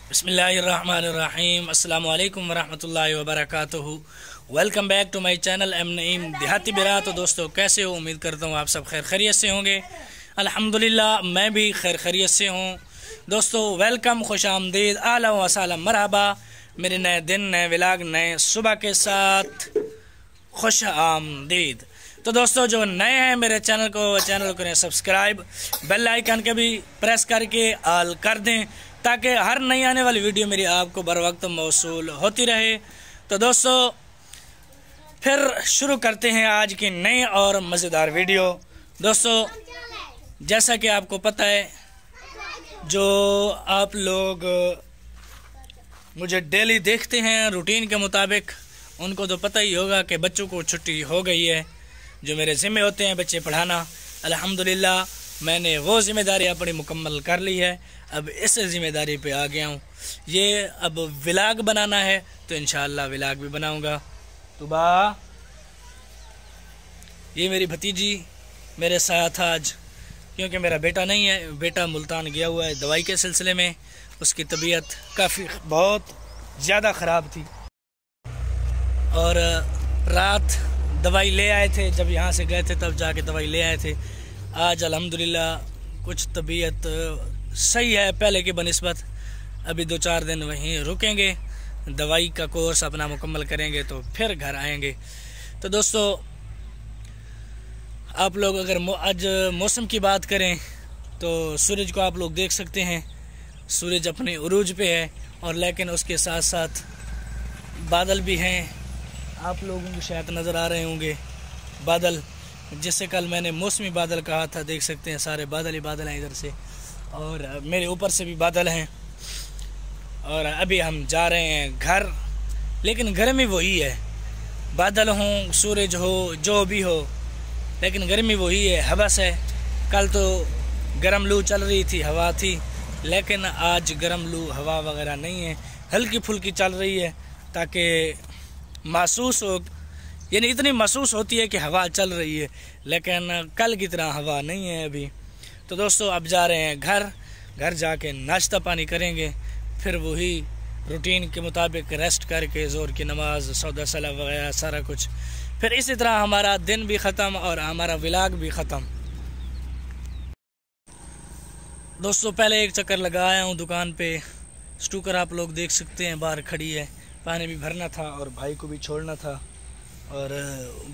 बिस्मिल्लाहिर्रहमानिर्रहीम। अस्सलामु अलैकुम वरहमतुल्लाहि वबरकातुहू। Welcome back to my channel M Naeem Dehati बिरा। तो दोस्तों कैसे हो? उम्मीद करता हूँ आप सब खैर खैरियत से होंगे। अल्हम्दुलिल्लाह मैं भी खैर खैरियत से हूँ। दोस्तों वेलकम, खुश आमदीद, आला व सलाम, मरहबा मेरे नए दिन, नए व्लॉग, नए सुबह के साथ खुश आमदीद। तो दोस्तों जो नए हैं मेरे चैनल को करें सब्सक्राइब, बेल आइकन के भी प्रेस करके ऑल कर दें ताकि हर नई आने वाली वीडियो मेरी आपको बर वक्त मौसूल होती रहे। तो दोस्तों फिर शुरू करते हैं आज की नई और मज़ेदार वीडियो। दोस्तों जैसा कि आपको पता है, जो आप लोग मुझे डेली देखते हैं रूटीन के मुताबिक, उनको तो पता ही होगा कि बच्चों को छुट्टी हो गई है। जो मेरे ज़िम्मे होते हैं बच्चे पढ़ाना, अल्हम्दुलिल्लाह मैंने वो ज़िम्मेदारी अपनी मुकम्मल कर ली है। अब इस ज़िम्मेदारी पे आ गया हूँ। ये अब व्लॉग बनाना है तो इंशाअल्लाह व्लॉग भी बनाऊँगा। तो ये मेरी भतीजी मेरे साथ आज, क्योंकि मेरा बेटा नहीं है, बेटा मुल्तान गया हुआ है दवाई के सिलसिले में। उसकी तबीयत काफ़ी बहुत ज़्यादा ख़राब थी और रात दवाई ले आए थे। जब यहाँ से गए थे तब जाके दवाई ले आए थे। आज अल्हम्दुलिल्लाह कुछ तबीयत सही है पहले की बनिस्बत। अभी 2-4 दिन वहीं रुकेंगे, दवाई का कोर्स अपना मुकम्मल करेंगे तो फिर घर आएंगे। तो दोस्तों आप लोग अगर आज मौसम की बात करें तो सूरज को आप लोग देख सकते हैं, सूरज अपने उरूज पे है और लेकिन उसके साथ साथ बादल भी हैं। आप लोगों को शायद नज़र आ रहे होंगे बादल, जिससे कल मैंने मौसमी बादल कहा था। देख सकते हैं सारे बादल ही बादल हैं इधर से, और मेरे ऊपर से भी बादल हैं। और अभी हम जा रहे हैं घर, लेकिन गर्मी वही है, बादल हों सूरज हो जो भी हो, लेकिन गर्मी वही है, हवस है। कल तो गर्म लू चल रही थी, हवा थी, लेकिन आज गर्म लू हवा वगैरह नहीं है, हल्की फुल्की चल रही है ताकि महसूस हो, यानी इतनी महसूस होती है कि हवा चल रही है, लेकिन कल की तरह हवा नहीं है अभी। तो दोस्तों अब जा रहे हैं घर जाके नाश्ता पानी करेंगे, फिर वही रूटीन के मुताबिक रेस्ट करके ज़ोर की नमाज, सौदा सलाह वगैरह सारा कुछ, फिर इसी तरह हमारा दिन भी ख़त्म और हमारा व्लॉग भी ख़त्म। दोस्तों पहले एक चक्कर लगाया हूँ दुकान पे, स्टूकर आप लोग देख सकते हैं बाहर खड़ी है। पानी भी भरना था और भाई को भी छोड़ना था, और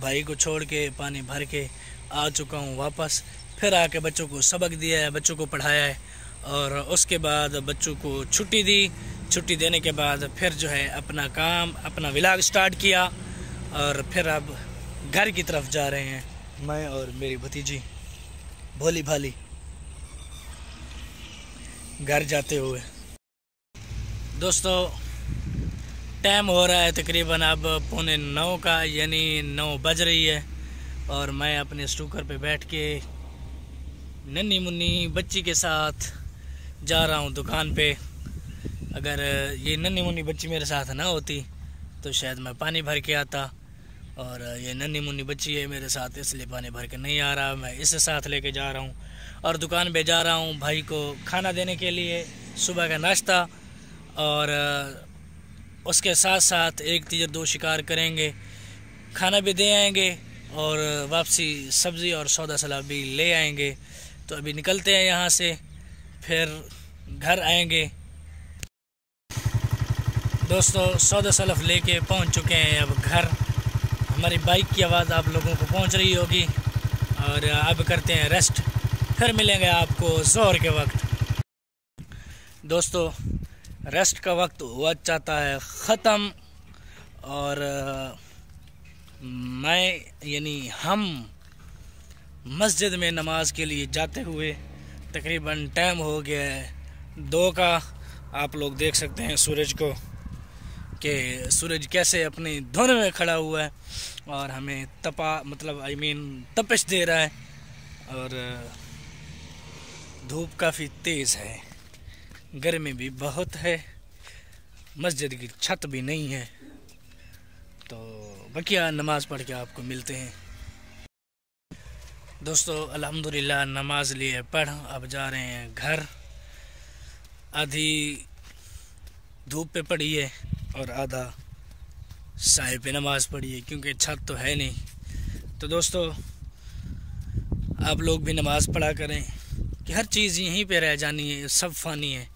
भाई को छोड़ के पानी भर के आ चुका हूँ वापस। फिर आके बच्चों को सबक दिया है, बच्चों को पढ़ाया है, और उसके बाद बच्चों को छुट्टी दी। छुट्टी देने के बाद फिर जो है अपना काम, अपना व्लॉग स्टार्ट किया, और फिर अब घर की तरफ जा रहे हैं मैं और मेरी भतीजी भोली भाली घर जाते हुए। दोस्तों टाइम हो रहा है तकरीबन अब 8:45 का, यानी 9 बज रही है, और मैं अपने स्टूकर पे बैठ के नन्ही मुन्नी बच्ची के साथ जा रहा हूँ दुकान पे। अगर ये नन्ही मुन्नी बच्ची मेरे साथ ना होती तो शायद मैं पानी भर के आता, और ये नन्ही मुन्नी बच्ची है मेरे साथ इसलिए पानी भर के नहीं आ रहा। मैं इसे साथ लेके जा रहा हूँ और दुकान पे जा रहा हूँ भाई को खाना देने के लिए, सुबह का नाश्ता, और उसके साथ साथ 1 तीर 2 शिकार करेंगे, खाना भी दे आएंगे और वापसी सब्ज़ी और सौदा सलाह भी ले आएंगे। तो अभी निकलते हैं यहाँ से, फिर घर आएंगे। दोस्तों सौदा सलाह लेके पहुँच चुके हैं अब घर। हमारी बाइक की आवाज़ आप लोगों को पहुँच रही होगी, और अब करते हैं रेस्ट, फिर मिलेंगे आपको ज़ोहर के वक्त। दोस्तों रेस्ट का वक्त हुआ चाहता है ख़त्म, और मैं यानी हम मस्जिद में नमाज के लिए जाते हुए तकरीबन टाइम हो गया है 2 का। आप लोग देख सकते हैं सूरज को कि सूरज कैसे अपनी धुन में खड़ा हुआ है और हमें तपिश दे रहा है, और धूप काफ़ी तेज़ है, गर्मी भी बहुत है, मस्जिद की छत भी नहीं है। तो बकिया नमाज़ पढ़ के आपको मिलते हैं। दोस्तों अल्हम्दुलिल्लाह नमाज लिए पढ़ अब जा रहे हैं घर। आधी धूप पे पड़ी है और आधा साए पे नमाज़ पढ़ी है, क्योंकि छत तो है नहीं। तो दोस्तों आप लोग भी नमाज़ पढ़ा करें कि हर चीज़ यहीं पे रह जानी है, सब फ़ानी है।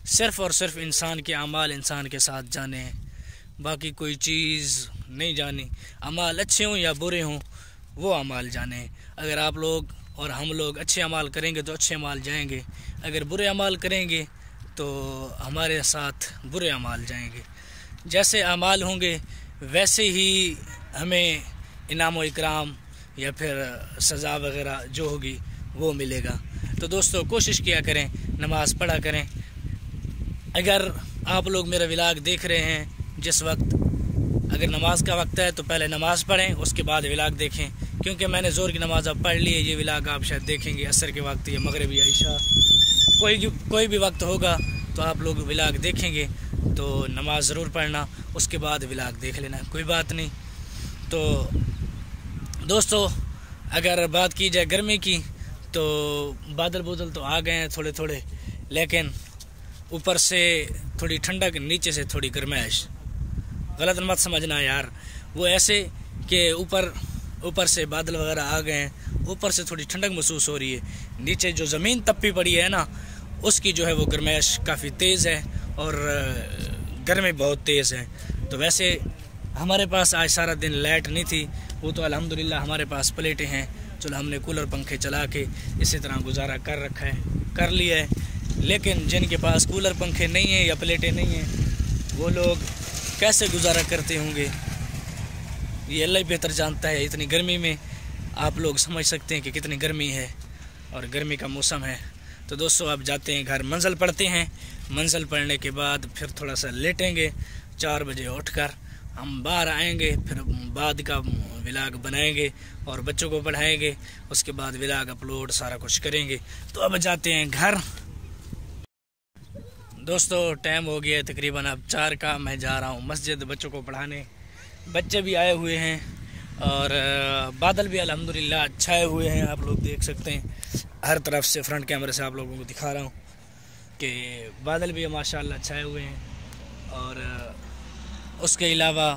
सिर्फ़ और सिर्फ इंसान के अमाल इंसान के साथ जाने हैं, बाकी कोई चीज़ नहीं जानी। अमाल अच्छे हों या बुरे हों वो अमाल जाने हैं। अगर आप लोग और हम लोग अच्छे अमाल करेंगे तो अच्छे अमाल जाएंगे, अगर बुरे अमाल करेंगे तो हमारे साथ बुरे अमाल जाएंगे। जैसे अमाल होंगे वैसे ही हमें इनाम व इकराम या फिर सज़ा वगैरह जो होगी वो मिलेगा। तो दोस्तों कोशिश किया करें, नमाज़ पढ़ा करें। अगर आप लोग मेरा व्लॉग देख रहे हैं जिस वक्त, अगर नमाज का वक्त है तो पहले नमाज़ पढ़ें, उसके बाद व्लॉग देखें, क्योंकि मैंने ज़ोर की नमाज़ अब पढ़ ली है। ये व्लॉग आप शायद देखेंगे असर के वक्त या मगरिब या इशा, कोई भी वक्त होगा तो आप लोग व्लॉग देखेंगे तो नमाज ज़रूर पढ़ना, उसके बाद व्लॉग देख लेना, कोई बात नहीं। तो दोस्तों अगर बात की जाए गर्मी की तो बादल बुदल तो आ गए हैं थोड़े थोड़े, लेकिन ऊपर से थोड़ी ठंडक, नीचे से थोड़ी गर्माइश। गलत मत समझना यार, वो ऐसे कि ऊपर से बादल वगैरह आ गए हैं, ऊपर से थोड़ी ठंडक महसूस हो रही है, नीचे जो ज़मीन तपी पड़ी है ना उसकी जो है वो गर्माइश काफ़ी तेज़ है और गर्मी बहुत तेज़ है। तो वैसे हमारे पास आज सारा दिन लाइट नहीं थी, वो तो अल्हम्दुलिल्लाह हमारे पास प्लेटें हैं, चलो हमने कूलर पंखे चला के इसी तरह गुजारा कर लिया है। लेकिन जिनके पास कूलर पंखे नहीं हैं या प्लेटें नहीं हैं वो लोग कैसे गुजारा करते होंगे ये अल्लाह ही बेहतर जानता है। इतनी गर्मी में आप लोग समझ सकते हैं कि कितनी गर्मी है और गर्मी का मौसम है। तो दोस्तों आप जाते हैं घर, मंजिल पढ़ते हैं, मंजिल पढ़ने के बाद फिर थोड़ा सा लेटेंगे, 4 बजे उठकर हम बाहर आएंगे, फिर बाद का व्लॉग बनाएंगे और बच्चों को पढ़ाएंगे, उसके बाद व्लॉग अपलोड सारा कुछ करेंगे। तो अब जाते हैं घर। दोस्तों टाइम हो गया तकरीबन अब 4 का, मैं जा रहा हूँ मस्जिद बच्चों को पढ़ाने। बच्चे भी आए हुए हैं और बादल भी अल्हम्दुलिल्लाह छाए हुए हैं, आप लोग देख सकते हैं। हर तरफ से फ्रंट कैमरे से आप लोगों को दिखा रहा हूँ कि बादल भी माशाल्लाह छाए हुए हैं और उसके अलावा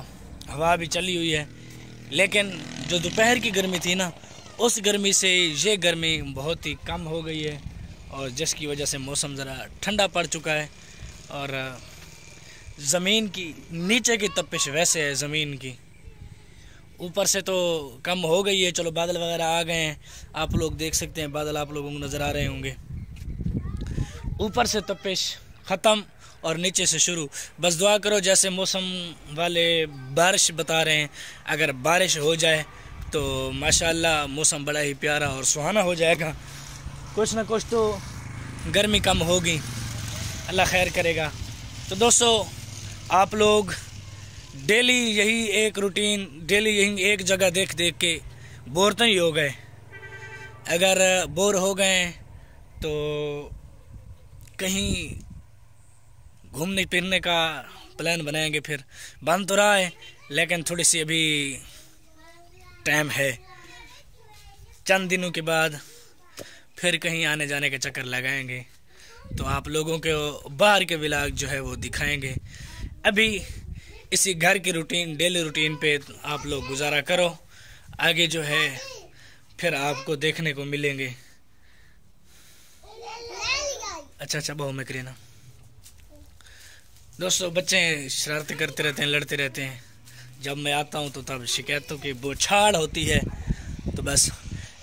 हवा भी चली हुई है। लेकिन जो दोपहर की गर्मी थी ना, उस गर्मी से ये गर्मी बहुत ही कम हो गई है और जिसकी वजह से मौसम ज़रा ठंडा पड़ चुका है और ज़मीन की नीचे की तपिश वैसे है, ज़मीन की ऊपर से तो कम हो गई है। चलो बादल वगैरह आ गए हैं, आप लोग देख सकते हैं, बादल आप लोगों को नज़र आ रहे होंगे। ऊपर से तपिश ख़त्म और नीचे से शुरू। बस दुआ करो जैसे मौसम वाले बारिश बता रहे हैं, अगर बारिश हो जाए तो माशाल्लाह मौसम बड़ा ही प्यारा और सुहाना हो जाएगा। कुछ ना कुछ तो गर्मी कम होगी, अल्लाह खैर करेगा। तो दोस्तों आप लोग डेली यही एक रूटीन, डेली यही एक जगह देख देख के बोर तो नहीं हो गए? अगर बोर हो गए तो कहीं घूमने फिरने का प्लान बनाएंगे। फिर बन तो रहा है लेकिन थोड़ी सी अभी टाइम है, चंद दिनों के बाद फिर कहीं आने जाने के चक्कर लगाएंगे तो आप लोगों को बाहर के व्लॉग जो है वो दिखाएंगे। अभी इसी घर की रूटीन, डेली रूटीन पे आप लोग गुजारा करो, आगे जो है फिर आपको देखने को मिलेंगे। अच्छा बहु में करीना। दोस्तों बच्चे शरारतें करते रहते हैं, लड़ते रहते हैं। जब मैं आता हूँ तो तब शिकायतों की बौछार होती है, तो बस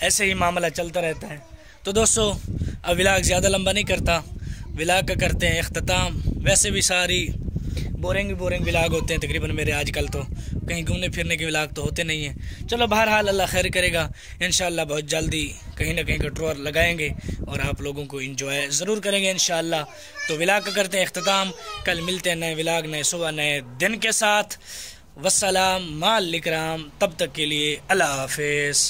ऐसे ही मामला चलता रहता है। तो दोस्तों अब व्लॉग ज़्यादा लंबा नहीं करता, व्लॉग का करते हैं इख्तिताम। वैसे भी सारी बोरिंग व्लॉग होते हैं तकरीबन मेरे आजकल, तो कहीं घूमने फिरने के व्लॉग तो होते नहीं हैं। चलो बहरहाल अल्लाह खैर करेगा, इंशाल्लाह बहुत जल्दी कहीं ना कहीं का टूर लगाएंगे और आप लोगों को एंजॉय ज़रूर करेंगे इंशाल्लाह। तो व्लॉग का करते हैं इख्तिताम, कल मिलते हैं नए व्लॉग, नए सुबह, नए दिन के साथ। वस्सलाम माल इकराम, तब तक के लिए अल्लाह हाफिज़।